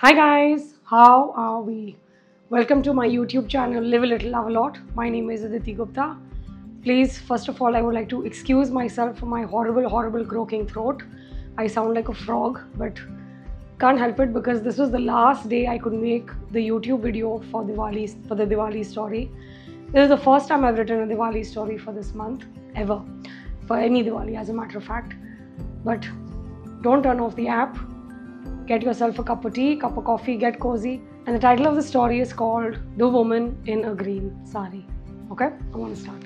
Hi guys, how are we? Welcome to my YouTube channel Live a Little Love a Lot. My name is Aditi Gupta. Please, first of all, I would like to excuse myself for my horrible croaking throat. I sound like a frog, but can't help it because this was the last day I could make the YouTube video for the Diwali story. This is the first time I've written a Diwali story for this month, ever. For any Diwali, as a matter of fact. But don't turn off the app. Get yourself a cup of tea, cup of coffee, get cozy. And the title of the story is called The Woman in a Green Sari. Okay, I want to start.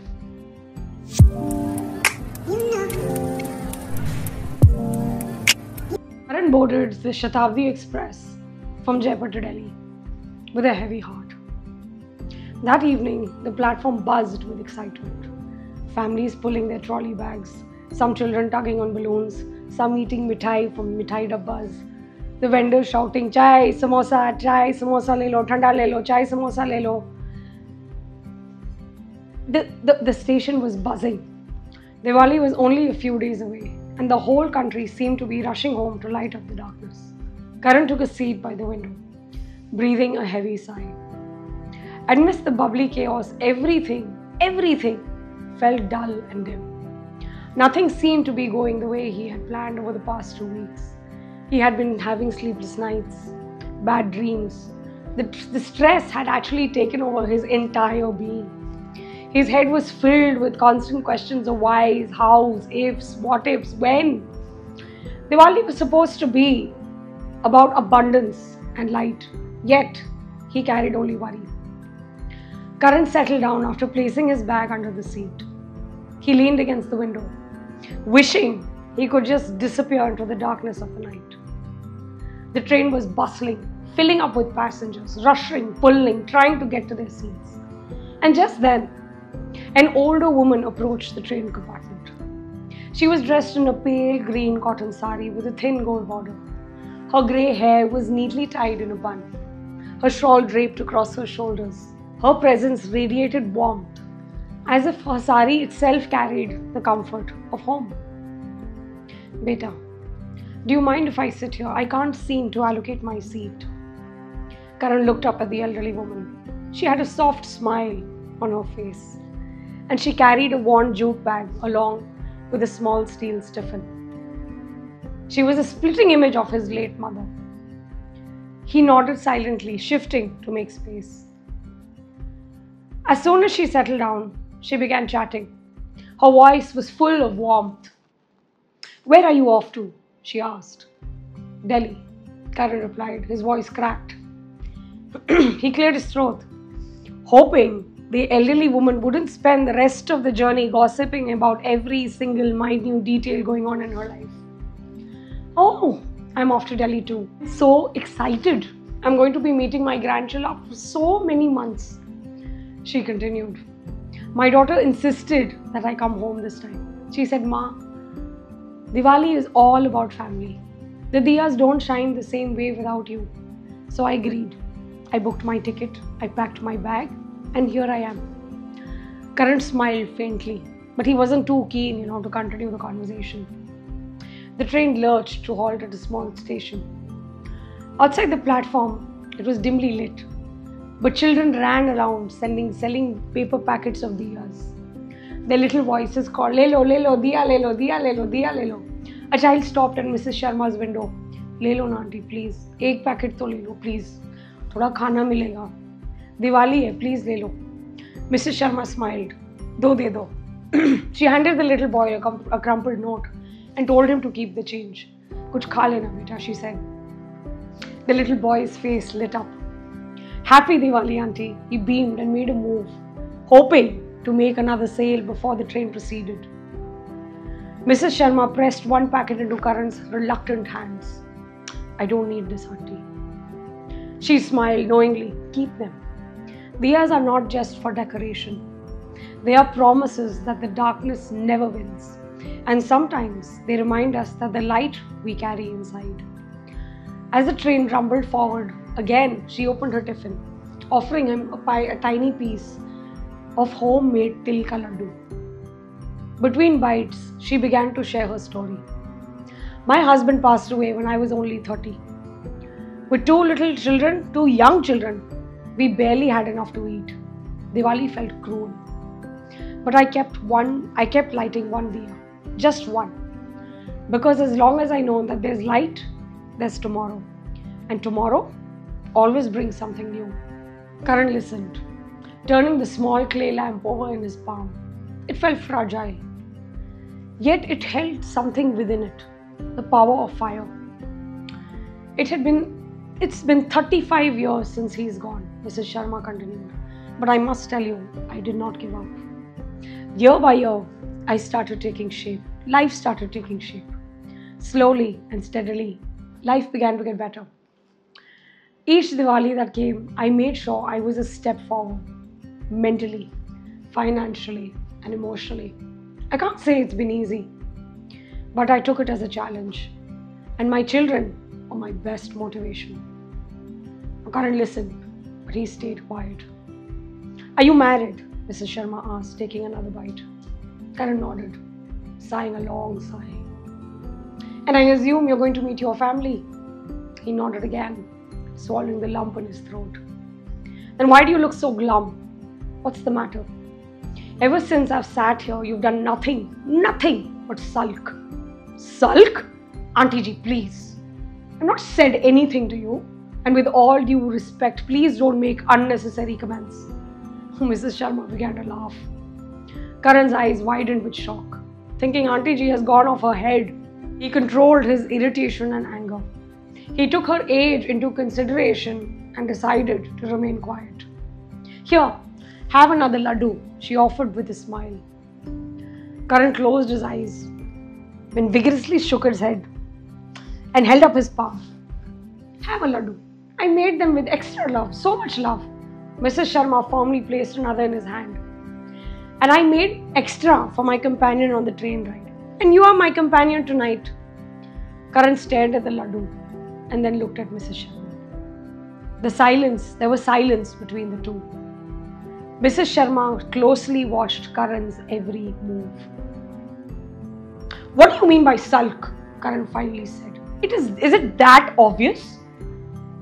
Karan boarded the Shatabdi Express from Jaipur to Delhi with a heavy heart. That evening, the platform buzzed with excitement. Families pulling their trolley bags, some children tugging on balloons, some eating mithai from mithai dabbas. The vendors shouting, chai, samosa le lo, thanda le lo, chai, samosa le lo. The station was buzzing. Diwali was only a few days away, and the whole country seemed to be rushing home to light up the darkness. Karan took a seat by the window, breathing a heavy sigh. Amidst the bubbly chaos, everything felt dull and dim. Nothing seemed to be going the way he had planned over the past 2 weeks. He had been having sleepless nights, bad dreams. The stress had actually taken over his entire being. His head was filled with constant questions of whys, hows, ifs, what ifs, when. Diwali was supposed to be about abundance and light, yet he carried only worry. Karan settled down after placing his bag under the seat. He leaned against the window, wishing he could just disappear into the darkness of the night. The train was bustling, filling up with passengers, rushing, pulling, trying to get to their seats. And just then, an older woman approached the train compartment. She was dressed in a pale green cotton sari with a thin gold border. Her grey hair was neatly tied in a bun, her shawl draped across her shoulders. Her presence radiated warmth, as if her sari itself carried the comfort of home. Beta, do you mind if I sit here? I can't seem to allocate my seat. Karan looked up at the elderly woman. She had a soft smile on her face, and she carried a worn jute bag along with a small steel stiffin. She was a splitting image of his late mother. He nodded silently, shifting to make space. As soon as she settled down, she began chatting. Her voice was full of warmth. "Where are you off to?" she asked. "Delhi," Karan replied, his voice cracked. He cleared his throat, hoping the elderly woman wouldn't spend the rest of the journey gossiping about every single minute detail going on in her life. "Oh, I'm off to Delhi too. So excited. I'm going to be meeting my grandchild after so many months," she continued. "My daughter insisted that I come home this time. She said, 'Ma, Diwali is all about family. The diyas don't shine the same way without you.' So I agreed. I booked my ticket, I packed my bag, and here I am." Karan smiled faintly, but he wasn't too keen, to continue the conversation. The train lurched to halt at a small station. Outside the platform, it was dimly lit, but children ran around selling paper packets of diyas. Their little voices called, "Le lo, diya le lo, diya le lo, diya le lo." A child stopped at Mrs. Sharma's window. "Le lo na aunty, please. Ek packet to le lo, please. Thoda khana milega. Diwali hai, please le lo." Mrs. Sharma smiled. "Do de do." She handed the little boy a crumpled note and told him to keep the change. "Kuch kha lena beta," she said. The little boy's face lit up. "Happy Diwali, auntie." He beamed and made a move, hoping to make another sale before the train proceeded. Mrs. Sharma pressed one packet into Karan's reluctant hands. "I don't need this, auntie." She smiled knowingly. "Keep them. Diyas are not just for decoration. They are promises that the darkness never wins. And sometimes they remind us that the light we carry inside." As the train rumbled forward, again she opened her tiffin, offering him a tiny piece of homemade til ka laddu. Between bites, she began to share her story. "My husband passed away when I was only 30. With two little children, two young children, we barely had enough to eat. Diwali felt cruel. But I kept lighting one diya, just one. Because as long as I know that there's light, there's tomorrow. And tomorrow always brings something new. Karan listened, turning the small clay lamp over in his palm. It felt fragile. Yet it held something within it, the power of fire. It's been 35 years since he's gone, Mrs. Sharma continued. But I must tell you, I did not give up. Year by year, I started taking shape. Life started taking shape. Slowly and steadily, life began to get better. Each Diwali that came, I made sure I was a step forward, mentally, financially, and emotionally. I can't say it's been easy, but I took it as a challenge. And my children were my best motivation. Karan listened, but he stayed quiet. Are you married? Mrs. Sharma asked, taking another bite. Karan nodded, sighing a long sigh. And I assume you're going to meet your family? He nodded again, swallowing the lump in his throat. Then why do you look so glum? What's the matter? Ever since I've sat here, you've done nothing but sulk. Sulk? Auntie ji, please. I've not said anything to you. And with all due respect, please don't make unnecessary comments. Mrs. Sharma began to laugh. Karan's eyes widened with shock. Thinking Auntie ji has gone off her head, he controlled his irritation and anger. He took her age into consideration and decided to remain quiet. Here, have another laddu, she offered with a smile. Karan closed his eyes, then vigorously shook his head and held up his palm. Have a laddu. I made them with extra love, so much love. Mrs. Sharma firmly placed another in his hand. And I made extra for my companion on the train ride. And you are my companion tonight. Karan stared at the laddu and then looked at Mrs. Sharma. There was silence between the two. Mrs. Sharma closely watched Karan's every move. What do you mean by sulk? Karan finally said. Is it that obvious?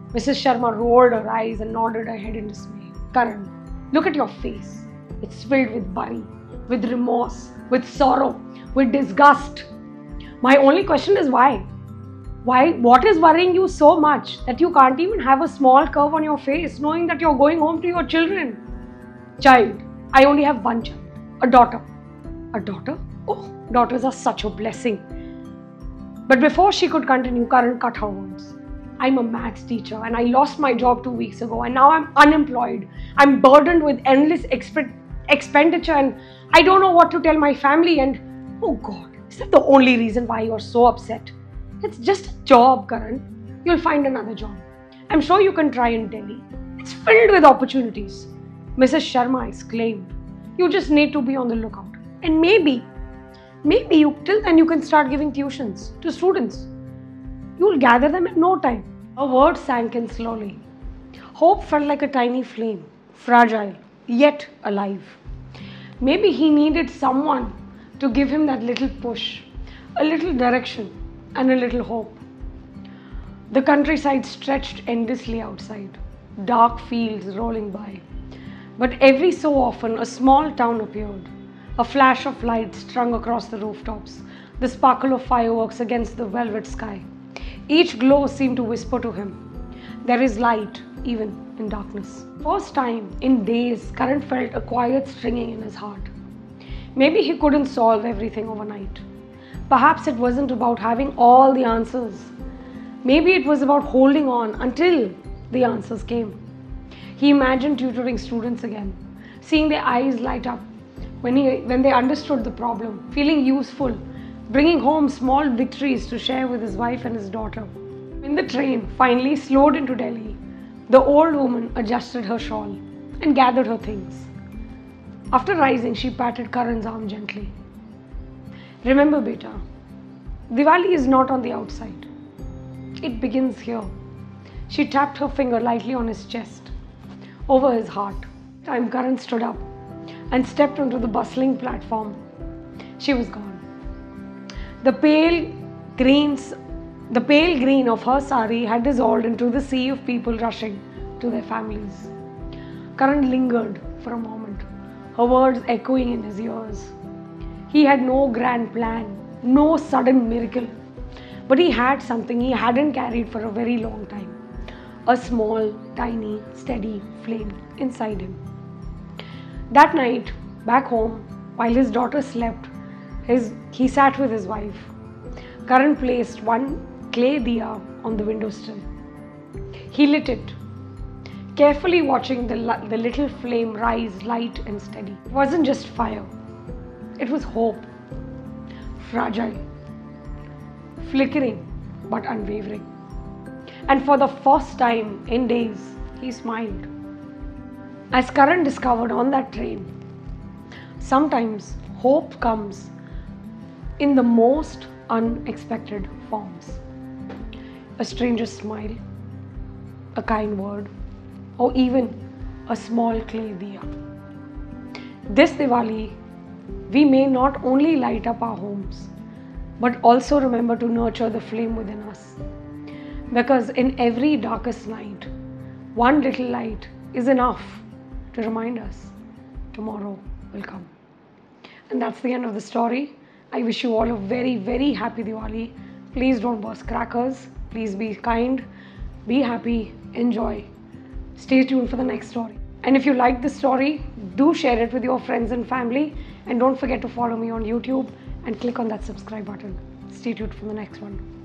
Mrs. Sharma rolled her eyes and nodded her head in dismay. Karan, look at your face. It's filled with worry, with remorse, with sorrow, with disgust. My only question is why? What is worrying you so much that you can't even have a small curve on your face knowing that you're going home to your children? Child, I only have one child, a daughter. A daughter? Oh, daughters are such a blessing. But before she could continue, Karan cut her words. I'm a maths teacher and I lost my job 2 weeks ago and now I'm unemployed. I'm burdened with endless expenditure and I don't know what to tell my family and oh God, is that the only reason why you're so upset? It's just a job, Karan. You'll find another job. I'm sure you can try in Delhi. It's filled with opportunities. Mrs. Sharma exclaimed. You just need to be on the lookout. And maybe till then you can start giving tuitions to students. You'll gather them in no time. Her words sank in slowly. Hope felt like a tiny flame, fragile, yet alive. Maybe he needed someone to give him that little push, a little direction, and a little hope. The countryside stretched endlessly outside, dark fields rolling by. But every so often a small town appeared, a flash of light strung across the rooftops, the sparkle of fireworks against the velvet sky. Each glow seemed to whisper to him, there is light even in darkness. First time in days, Karan felt a quiet stinging in his heart. Maybe he couldn't solve everything overnight. Perhaps it wasn't about having all the answers. Maybe it was about holding on until the answers came. He imagined tutoring students again, seeing their eyes light up when they understood the problem, feeling useful, bringing home small victories to share with his wife and his daughter. When the train finally slowed into Delhi, the old woman adjusted her shawl and gathered her things. After rising, she patted Karan's arm gently. Remember, beta, Diwali is not on the outside. It begins here. She tapped her finger lightly on his chest, over his heart. Karan stood up and stepped onto the bustling platform. She was gone. The pale green The pale green of her sari had dissolved into the sea of people rushing to their families. Karan lingered for a moment, her words echoing in his ears. He had no grand plan, no sudden miracle, but he had something he hadn't carried for a very long time. A small, tiny, steady flame inside him. That night, back home, while his daughter slept, he sat with his wife. Karan placed one clay diya on the windowsill. He lit it, carefully watching the little flame rise light and steady. It wasn't just fire, it was hope. Fragile, flickering, but unwavering. And for the first time in days, he smiled. As Karan discovered on that train, sometimes hope comes in the most unexpected forms. A stranger's smile, a kind word, or even a small clay diya. This Diwali, we may not only light up our homes, but also remember to nurture the flame within us. Because in every darkest night, one little light is enough to remind us tomorrow will come. And that's the end of the story. I wish you all a very, very happy Diwali. Please don't burst crackers. Please be kind, be happy, enjoy. Stay tuned for the next story. And if you like this story, do share it with your friends and family. And don't forget to follow me on YouTube and click on that subscribe button. Stay tuned for the next one.